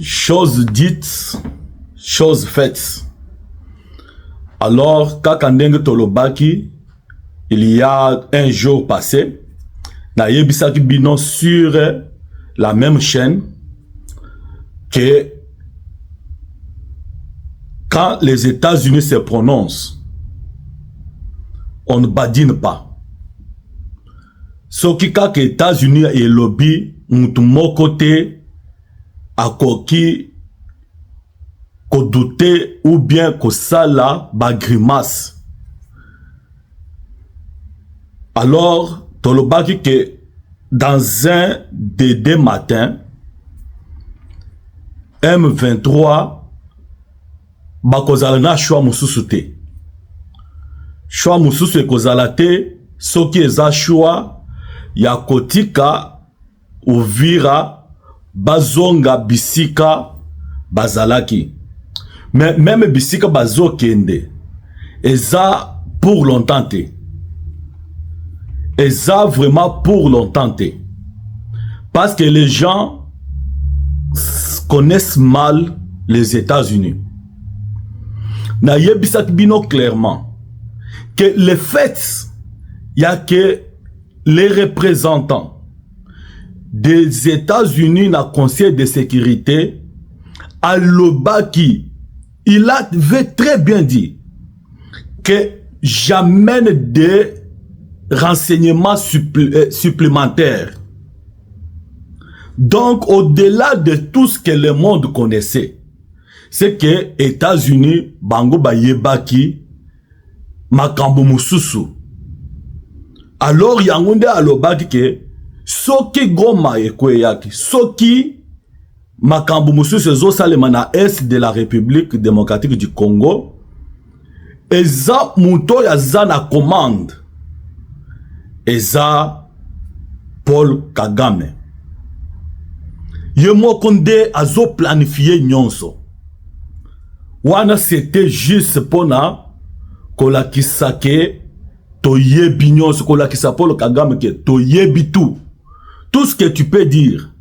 chose dite, chose faite. Alors, Kakandeng Tolobaki, il y a un jour passé, na yebisaki bino sur la même chaîne que quand les États-Unis se prononcent, on ne badine pas. Ce qui kaka États-Unis et lobby, mon côté, à koki, ko douter ou bien ko sala ba grimace. Alors, tolobaki que dans un des deux matins, M23 bakozala na choix mususu te. Choix mususu ekozala te, soki eza choix ya kotika Uvira bazonga bisika bazalaki. Mais même bisika bazokende eza pour longtemps te. Eza vraiment pour longtemps te. Parce que les gens connaissent mal les États-Unis. Na yebisak bino clairement que le fait y a que les représentants des États-Unis dans le Conseil de sécurité à l'Obaki, il avait très bien dit que j'amène des renseignements supplémentaires. Donc, au-delà de tout ce que le monde connaissait, c'est que États-Unis, Bango Bayebaki, Makambo Mususu. Alors, Yangonde alobaki que soki Goma ekweyaki, soki Makambo Mususu zo salemana est de la République démocratique du Congo, eza muto ya zana commande, eza Paul Kagame. Yemo konde azo planifié nyonso. Wana c'était juste pona kolakisake toyebi nyonso, kolakisa Paul Kagame ke toyebi tout. Tout ce que tu peux dire,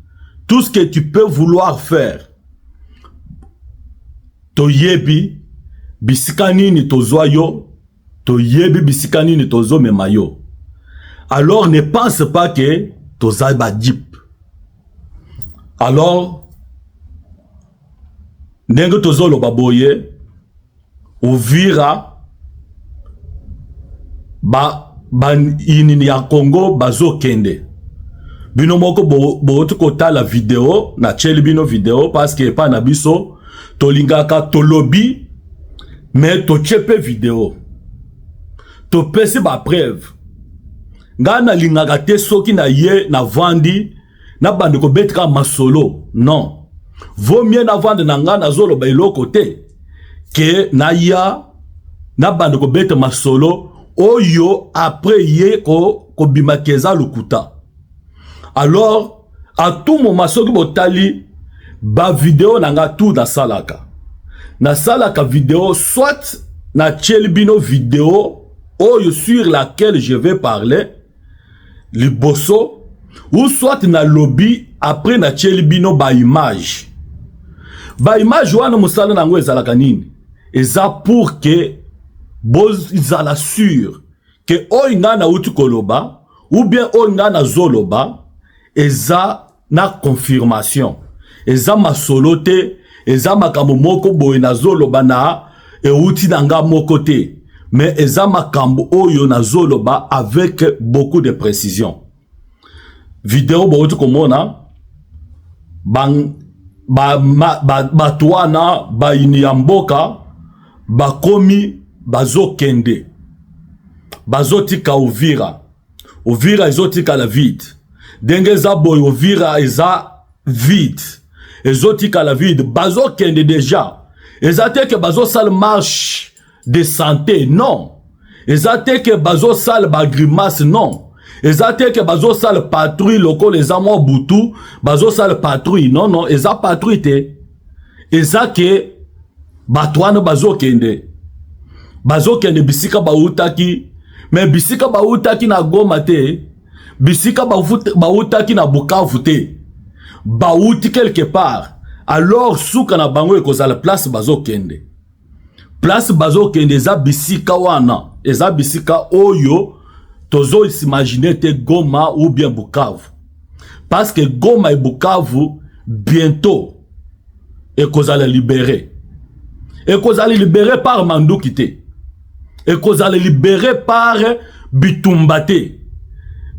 tout ce que tu peux vouloir faire. Toyebi bisikani ni tozoyo, toyebi bisikani ni tozo memayo. Alors ne pense pas que tozai ba dip. Alors ndenge tozolo baboye Uvira ba inini ya Congo bazo kende. Bino moko botu kota la vidéo na cheli bino vidéo parce que pa na biso tolingaka tolobi mais to chepe vidéo. To pesi ba preuve. Nga na lingaka te soki na ye na vandi na bande ko betka masolo. Non. Vaut mieux na vande na nga na zolo ba iloko te que na ya na bande ko beta masolo oyo après ye ko bimakeza lukuta. Alors à tout moment soki botali ba vidéo na nga tout na salaka. Na salaka vidéo soit na chelbino vidéo oyo sur laquelle je vais parler liboso ou soit na lobby après na chelbino ba image. Ba image wana musala nango ezalaka nini? Eza pour que boz izala sûr que oinga na utu koloba ou bien oinga na zoloba eza na confirmation. Eza masolote, eza makambo moko boy na zoloba na e uti nanga moko te. Mais eza makambo oyo na zoloba avec beaucoup de précision. Vidéo bo utu komona bang batwana ba inyamboka bakomi bazokende bazotika Uvira. Uvira ezotika la vide. Denge za boy Uvira eza vide. Ezotika la vide. Bazokende déjà. Ezate ke bazo sal marche de santé. Non. Ezate ke bazo sal ba grimace. Non. Ezate ke bazo sal patrouille loko les amo butu. Bazo sal patrouille. Non, non. Eza patrouille te. Eza ke batwana bazo kende. Bazo kende bisika bautaki. Mais bisika bautaki na Goma te. Bisika bautaki na Bukavu te. Bauti quelque part. alors suka na bango ekozala place bazokende. Place bazokende eza bisika wana, eza bisika oyo tozo s'imaginer te Goma ou bien Bukavu. Parce que Goma et Bukavu bientôt ekozala libéré. Ekozala libéré par Manduki te. Ekozala libéré par Bitumba te.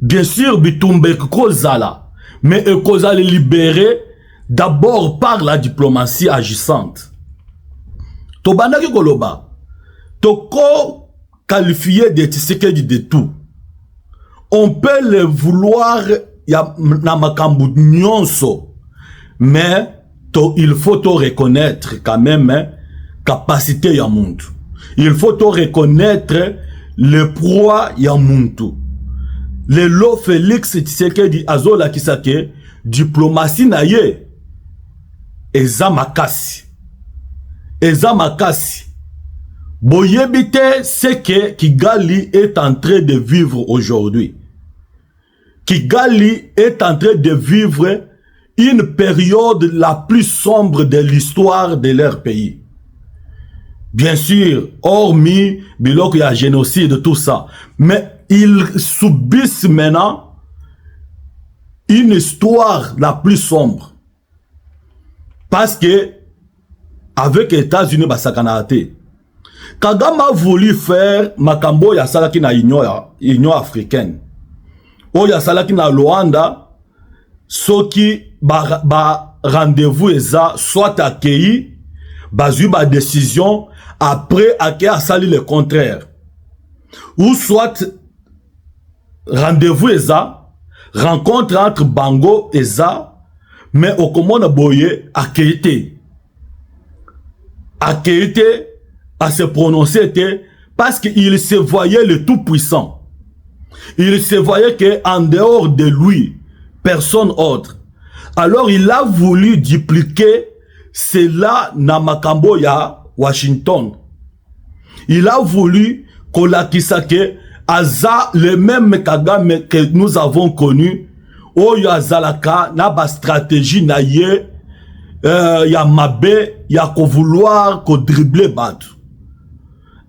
Bien sûr Bitumba ekozala, mais ekozala libéré d'abord par la diplomatie agissante. Tobandaki koloba, toko qualifié de Tshisekedi de tout. On peut le vouloir na makambu nyonso, mais il faut te reconnaître quand même capacité ya muntu. Il faut te reconnaître le poids ya muntu. Le lo Félix Tshisekedi azola kisake diplomatie na ye eza makasi. Eza makasi. Boyebite c'est que Kigali est en train de vivre aujourd'hui. Kigali est en train de vivre une période la plus sombre de l'histoire de leur pays. Bien sûr, hormis biloko ya génocide, tout ça. Mais ils subissent maintenant une histoire la plus sombre. Parce que avec les États-Unis, basakanate. Kagame a voulu faire makambo ya salaki na Union africaine. O ya salaki na Luanda, soki ba rendez-vous eza soit accueilli, bazui ba décision, après accueilli a sali le contraire. Ou soit rendez-vous eza, rencontre entre Bango eza, mais au commande boye accueilli. Accueilli à se prononcer parce qu'il se voyait le tout-puissant. Il se voyait qu'en dehors de lui, personne autre. Alors il a voulu dupliquer cela na makambo ya Washington. Il a voulu kolakisake aza le même Kagame que nous avons connu. Oyo azalaka na ba stratégie na ye ya mabe ya ko vouloir ko dribbler batu.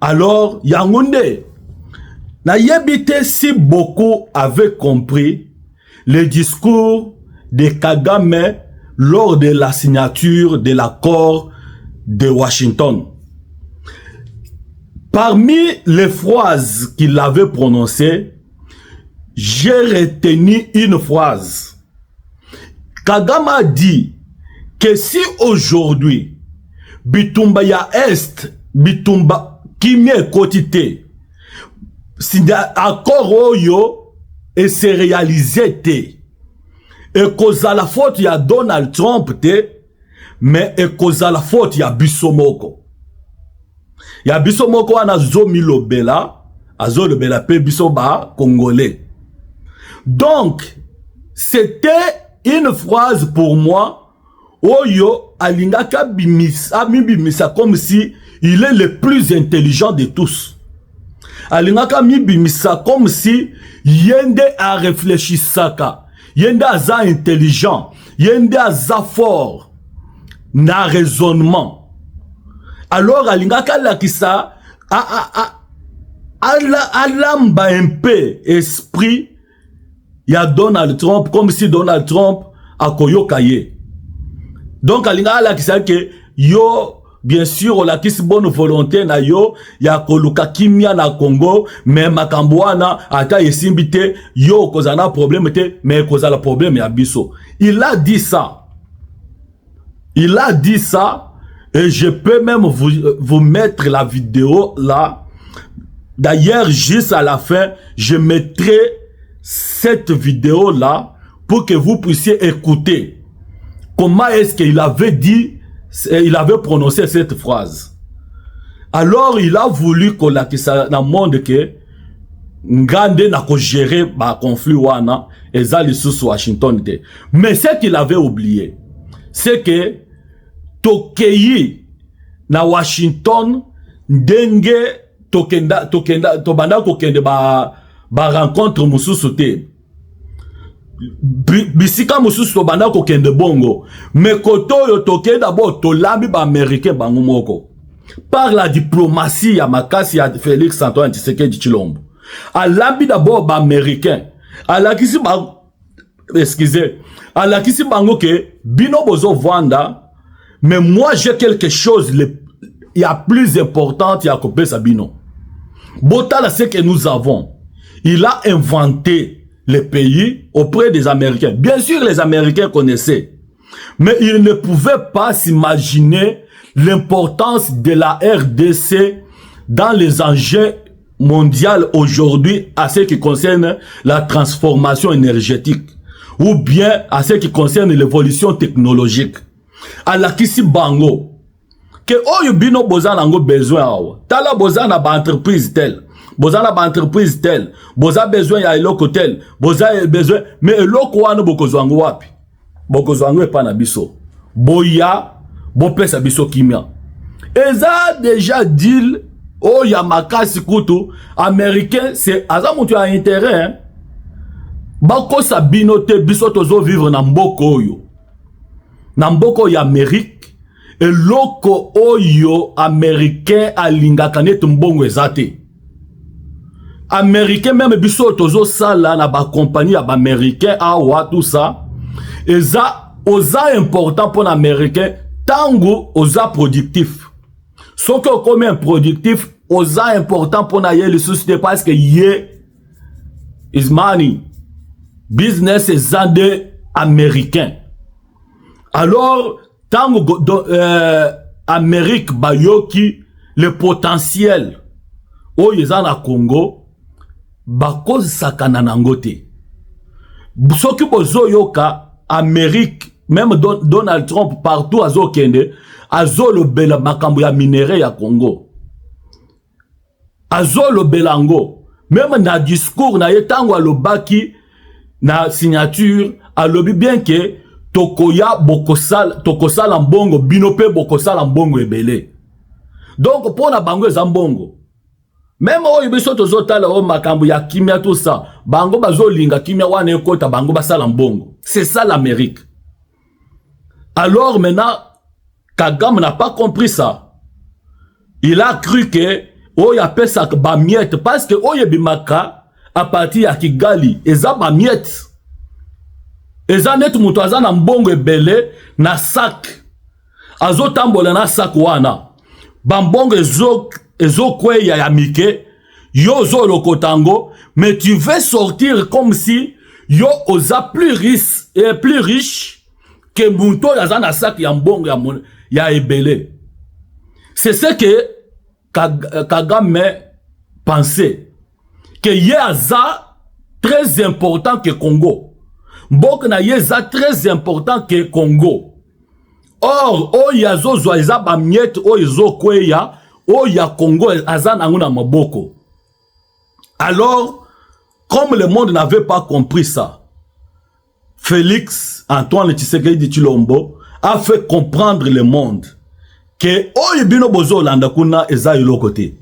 Alors yangonde na yebite si beaucoup avaient compris le discours de Kagame lors de la signature de l'accord de Washington. Parmi les phrases qu'il avait prononcées, j'ai retenu une phrase. Kagame a dit que si aujourd'hui Bitumba ya Est, Bitumba qui m'est quotité, si l'accord oyo et se réalisé te, et cause à la faute ya Donald Trump te, mais et cause à la faute ya Bisomoko. Ya Bisomoko wana zomi lobela, azo lobela pe bisoba congolais. Donc, c'était une phrase pour moi, Oyo alingaka bimisa, bimisa comme si il est le plus intelligent de tous. Alingaka bimisa comme si yende a réfléchi saka, yende aza intelligent, yende aza fort, na raisonnement. Alors alingaka lakisa alamba un peu esprit ya Donald Trump comme si Donald Trump a koyokaye. Donc alinga la kisa que yo bien sûr la kisi bonne volonté na yo ya koluka kimia na Congo mais makambwana ata yesimbite yo kozana problème te mais kozala problème ya biso. Il a dit ça. Il a dit ça et je peux même vous mettre la vidéo là. D'ailleurs juste à la fin, je mettrai cette vidéo là pour que vous puissiez écouter comment est-ce qu'il avait dit, il avait prononcé cette phrase. Alors il a voulu que dans le monde que Ngande n'a ko gérer ba conflit wana ezali sous Washington te. Mais ce qu'il avait oublié, c'est que Tokei na Washington ndenge tobanda kokende ba rencontre mususu te. bisika mosusu tobanda kokende bongo mais koto oyo tokende d'abord tolambi baaméricain bango moko par la diplomatie ya makasi ya Félix Antoine Tshisekedi Tshilombo alambi d'abord baaméricain alakisi ba excusez alakisi bango ke bino bozo vanda mais moi j'ai quelque chose il y a plus important ya kopesa bino botala ce que nous avons. Il a inventé les pays auprès des Américains. Bien sûr, les Américains connaissaient. Mais ils ne pouvaient pas s'imaginer l'importance de la RDC dans les enjeux mondiaux aujourd'hui à ce qui concerne la transformation énergétique ou bien à ce qui concerne l'évolution technologique. À la Kisi Bango, que oyo bino boza nango besoin awa. Tala boza na ba entreprise tel. Boza na ba entreprise tel. Boza besoin ya eloko tel. Boza besoin. Mais eloko wana bokozwango wapi? Bokozwango epa na biso. Boya, bopesa biso kimia. Eza déjà deal oya makasi kutu. Américain, c'est aza mutu a intérêt. Hein? Bako sa binote biso tozo vivre na mboko oyo. Na mboko ya Amérique. Et loko oyo américain alingaka net mbongo ezate. Américain même biso tozo sala na ba compagnie ya ba américain awa tout ça. Eza oza important pour l'américain tango oza productif. Soko comme un productif oza important pour na yé le société parce que yé is money. Business is ande américain. Alors tango Amérique bayoki le potentiel oyo eza na Congo bakozi sakana nangote soki bozo yoka Amérique même Donald Trump partout azo kende azo lobela makambo ya minéraux ya Congo azo lobela ngo même na discours na yetango alobaki na signature alobi bien que tokoya tokosala mbongo binope bokosala mbongo ebele. Donc pour na bango eza mbongo. Même oyo biso tozotala o makambo ya kimia tout ça, bango bazolinga kimia wana ekota bango basala mbongo. C'est ça l'Amérique. Alors maintenant Kagame n'a pas compris ça. Il a cru que oyo apesa ba miette parce que oyo bimaka à partir ya Kigali eza ba miette. Eza net mutu aza na mbongo ebele na sac azo tambola na sac wana bambongo ezo kweya ya mike yo zo lokotango mais tu veux sortir comme si yo oza plus riche que mutu aza na sac ya mbongo ya ebele. C'est ce que Kagame pensait que ye aza très important que Congo. Mbok na yeza très important que Congo. Or, oya zozwa eza ba miette oyo kweya oya Congo azana nguna maboko. Alors, comme le monde n'avait pas compris ça, Félix Antoine Tshisekedi Tshilombo a fait comprendre le monde que oyo bino bozo landa kuna eza yolo côté.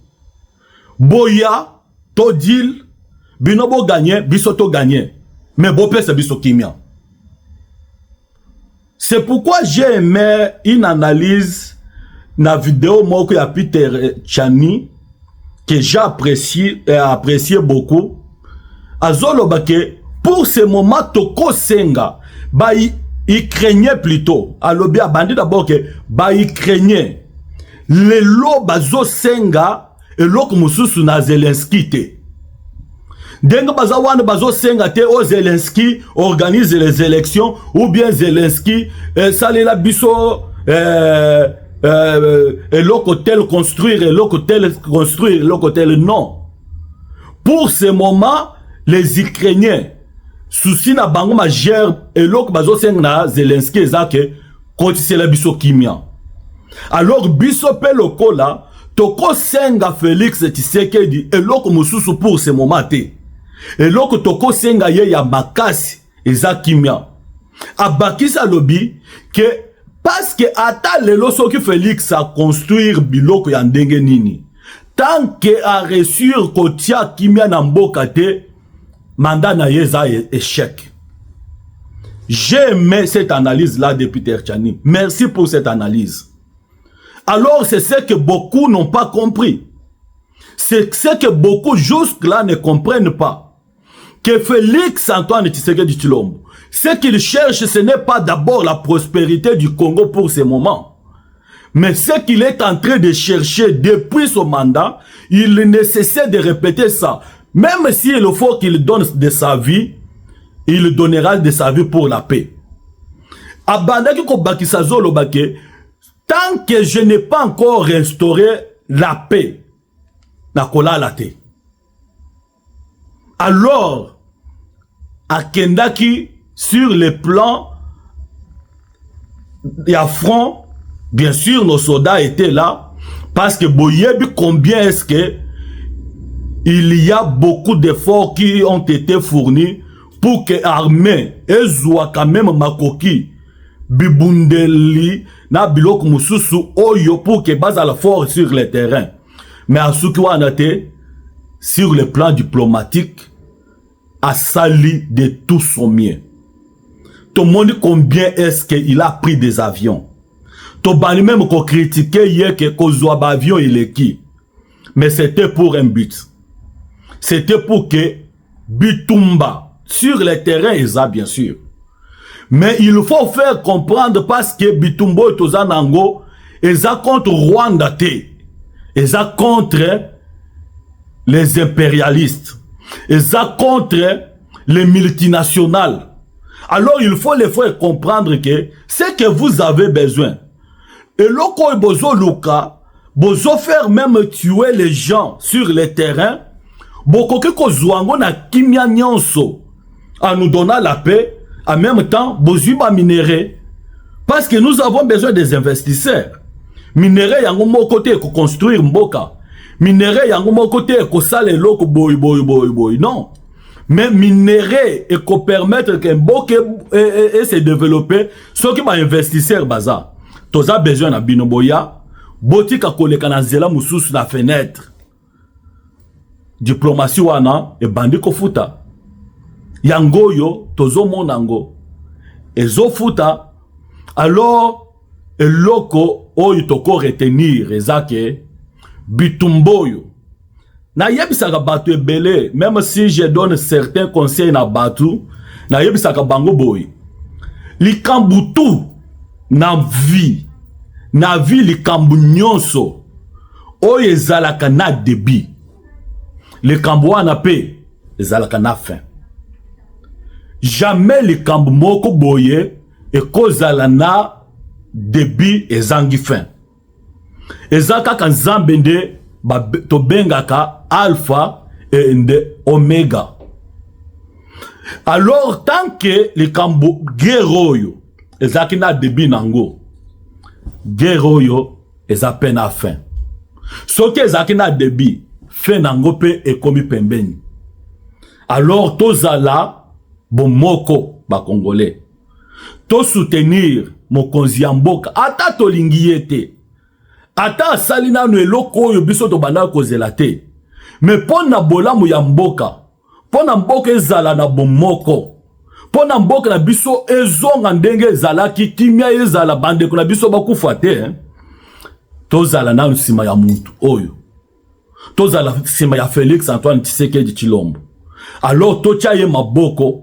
Boya to deal bino bo gagner biso to gagner. Mais bon père c'est biso kimia. C'est pourquoi j'ai aimé une analyse na vidéo moko ya Peter Chani que j'ai apprécié beaucoup. Azolo bake pour ce moment toko senga ba il craignait plutôt. Alobi abandi d'abord que ba il craignait le lo bazo senga et loko mususu na Zelensky te. Denga bazawana bazo senga te o Zelensky organise les élections ou bien Zelensky salela biso l'hôtel construire l'hôtel non. Pour ce moment les Ukrainiens souci na bango majeur et l'hôtel bazo senga na Zelensky ezake kotisela biso kimia. Alors biso pe lokola toko senga Félix Tshisekedi et l'hôtel mususu pour ce moment te. Et loko toko senga ye ya makasi eza kimia. Abakisa lobi que parce que ata lelo soki Félix a construire biloko ya ndenge nini. Tant que a reçu kotia kimia na mboka te mandat na ye eza échec. J'ai aimé cette analyse-là de Peter Tchani. Merci pour cette analyse. Alors, c'est ce que beaucoup n'ont pas compris. C'est ce que beaucoup jusque-là ne comprennent pas. Que Félix Antoine Tshisekedi Tshilombo, ce qu'il cherche, ce n'est pas d'abord la prospérité du Congo pour ce moment. Mais ce qu'il est en train de chercher depuis son mandat, il ne cesse de répéter ça. Même s'il faut qu'il donne de sa vie, il donnera de sa vie pour la paix. Abandaki ko bakisa zolo bake, tant que je n'ai pas encore restauré la paix, na kola la te. Alors, akendaki sur le plan et à front, bien sûr nos soldats étaient là, parce que boyebi combien est-ce que il y a beaucoup d'efforts qui ont été fournis pour que l'armée ezwa quand même makoki bibundeli na biloko mususu oyo pour que basa la force sur le terrain. Mais à ce qui a été sur le plan diplomatique a sali de tout son mieux. Tout le monde combien est-ce qu'il a pris des avions. Tout le monde même qu'on critiquait hier que kozwa avion il est qui. Mais c'était pour un but. C'était pour que Bitumba sur le terrain, bien sûr. Mais il faut faire comprendre parce que Bitumbo et Tozanango, ils sont contre Rwanda, ils sont contre les impérialistes, ils sont contre les multinationales. Alors il faut les faire comprendre que ce que vous avez besoin, et loko bozo luka, bozo faire même tuer les gens sur le terrain, bokoke kozwango na kimia nyonso, en nous donnant la paix, en même temps, bozuba minéré. Parce que nous avons besoin des investisseurs. Minéré yango mo côté ko construire mboka. Minéré yango mo côté ko sale loko boy. Non. Mais minéré et ko permettre que mboka et se développer, ceux qui va investisseurs baza. Toza besoin na binoboya, botika koleka na zela mususu na fenêtre. Diplomatie wana e bandi ko futa. Yangoyo tozo monango ezo futa. Alors eloko oyo toko retenir ezake Bitumboyo na yebisaka batu ebele. Même si je donne certains conseils na batu na yebisaka bango boy likambutu na vie likambu nyonso oyo ezalaka na débit, likambu wana pe ezalaka na fin. Jamais likambu moko boye ekozala na débit ezangi fin. Ezaka kan zambende to bengaka alpha et omega. Alors tant que likambu guerroyo ezaki na débit nango, guerroyo ezape na fin. Soki ezaki na débit fin nango pe ekomi pembeni. Alors tozala bomoko ba congolais, to soutenir mokonzi ya mboka ata tolingi yete, ata salina no eloko oyo biso to banda kozela te. Mais pona bolamu ya mboka, pona mboka ezala na bomoko, pona mboka na biso ezonga ndenge ezalaki kimia ezala bandeko na biso bakufa te, tozala na nsima ya muntu oyo, tozala nsima ya Félix Antoine Tshisekedi Tshilombo. Alors tocha ye maboko.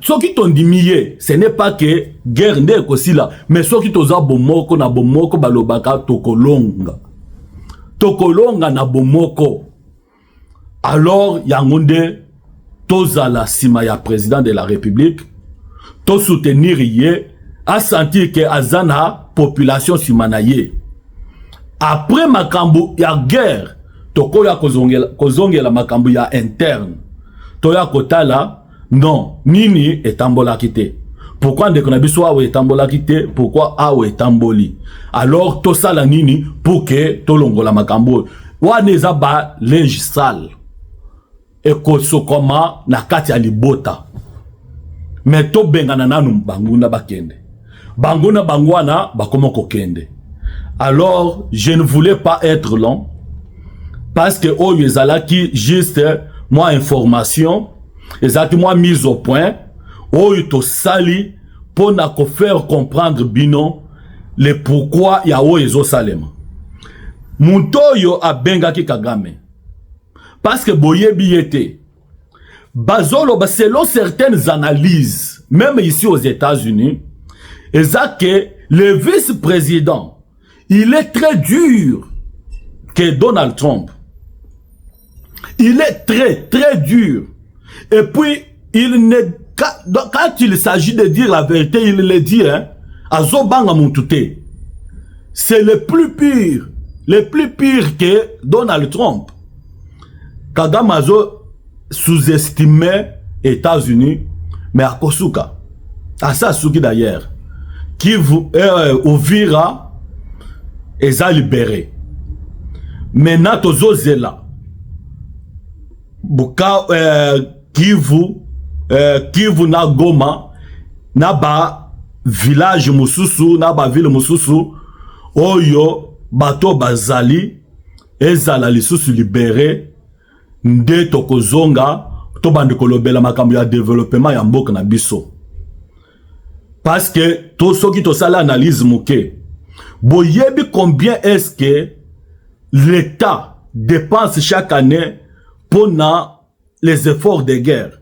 Ce qui t'ont dit, ce n'est pas que guerre n'est aussi là, mais ce qui t'ont bomoko na bomoko balobaka tokolonga. Tokolonga na bomoko. Alors, yangonde, tozala sima ya président de la République, to soutenir yé, a sentir que azana population simana yé. Après makambu ya guerre, toko ya kozongela makambu ya interne. Toya kotala, non, nini etambola kite. Pourquoi ndeko na biso awe etambola kite? Pourquoi awe etamboli? Alors to sala nini pour que to longola makambo. Waneza ba linge sale. Eko sokoma na kati ya libota. Mais to bengana nanu banguna bakende. Banguna bangwana bakoma kokende. Alors je ne voulais pas être long parce que oyo ezalaki juste moi information. Exactement mise au point oyo sali pour faire comprendre bino le pourquoi ya oyo ezo salema. Muntoyo a bengaki Kagame parce que boyebi yete bazolo selon certaines analyses même ici aux États-Unis et ça que le vice-président il est très dur que Donald Trump. Il est très dur. Et puis il ne quand il s'agit de dire la vérité, il le dit hein. Azobanga Moutouté. C'est le plus pire que Donald Trump. Kagame Azo sous-estimait États-Unis, mais à Kosuka, à Sasuki d'ailleurs, qui Ouvira et a libéré. Maintenant, Tozozela, Buka, Kivu na Goma, na ba village Mususu, na ba ville Mususu, Oyo, bato bazali, ezala lisusu libéré, nde tokozonga, to bande kolobela makambo ya développement ya mboka na biso. Parce que, to soki to sala analyse mouke, boyebi combien est-ce que l'État dépense chaque année pour les efforts de guerre.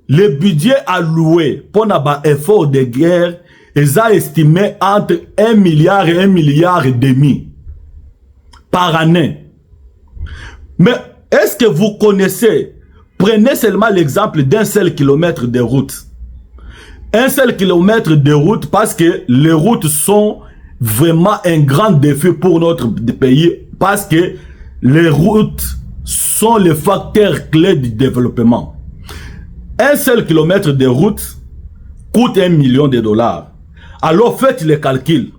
Le budget alloué pour les efforts de guerre est estimé entre 1 milliard et 1 milliard et demi par année. Mais est-ce que vous connaissez, prenez seulement l'exemple d'un seul kilomètre de route. Un seul kilomètre de route parce que les routes sont vraiment un grand défi pour notre pays parce que les routes sont les facteurs clés du développement. Un seul kilomètre de route coûte $1 million. Alors faites les calculs.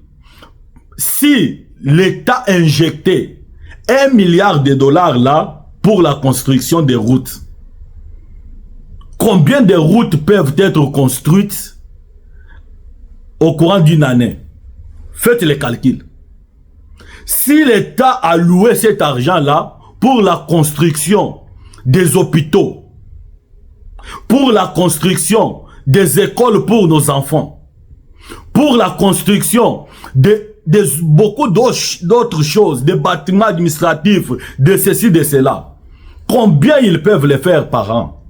Si l'État injectait $1 milliard là pour la construction des routes, combien de routes peuvent être construites au courant d'une année? Faites les calculs. Si l'État a loué cet argent-là pour la construction des hôpitaux, pour la construction des écoles pour nos enfants, pour la construction de beaucoup d'autres choses, des bâtiments administratifs, de ceci, de cela, combien ils peuvent les faire par an?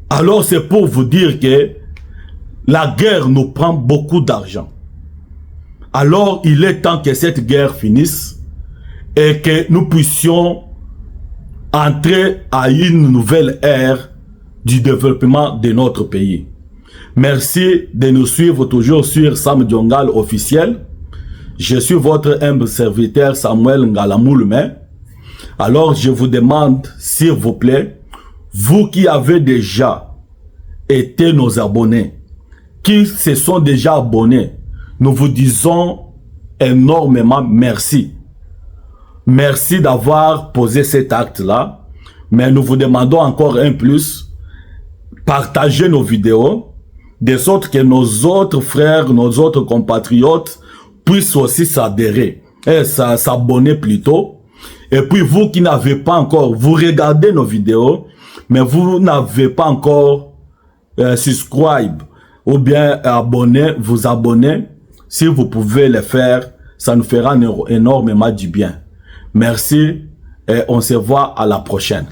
Alors c'est pour vous dire que la guerre nous prend beaucoup d'argent. Alors il est temps que cette guerre finisse et que nous puissions entrer à une nouvelle ère du développement de notre pays. Merci de nous suivre toujours sur Sam Diongal officiel. Je suis votre humble serviteur Samuel Ngalamoulme. Alors je vous demande, s'il vous plaît, vous qui avez déjà été nos abonnés, qui se sont déjà abonnés, nous vous disons énormément merci. Merci d'avoir posé cet acte-là. Mais nous vous demandons encore un plus. Partagez nos vidéos, de sorte que nos autres frères, nos autres compatriotes puissent aussi s'adhérer et s'abonner plutôt. Et puis vous qui n'avez pas encore, vous regardez nos vidéos, mais vous n'avez pas encore subscribe ou bien abonné, vous abonner. Si vous pouvez le faire, ça nous fera énormément du bien. Merci et on se voit à la prochaine.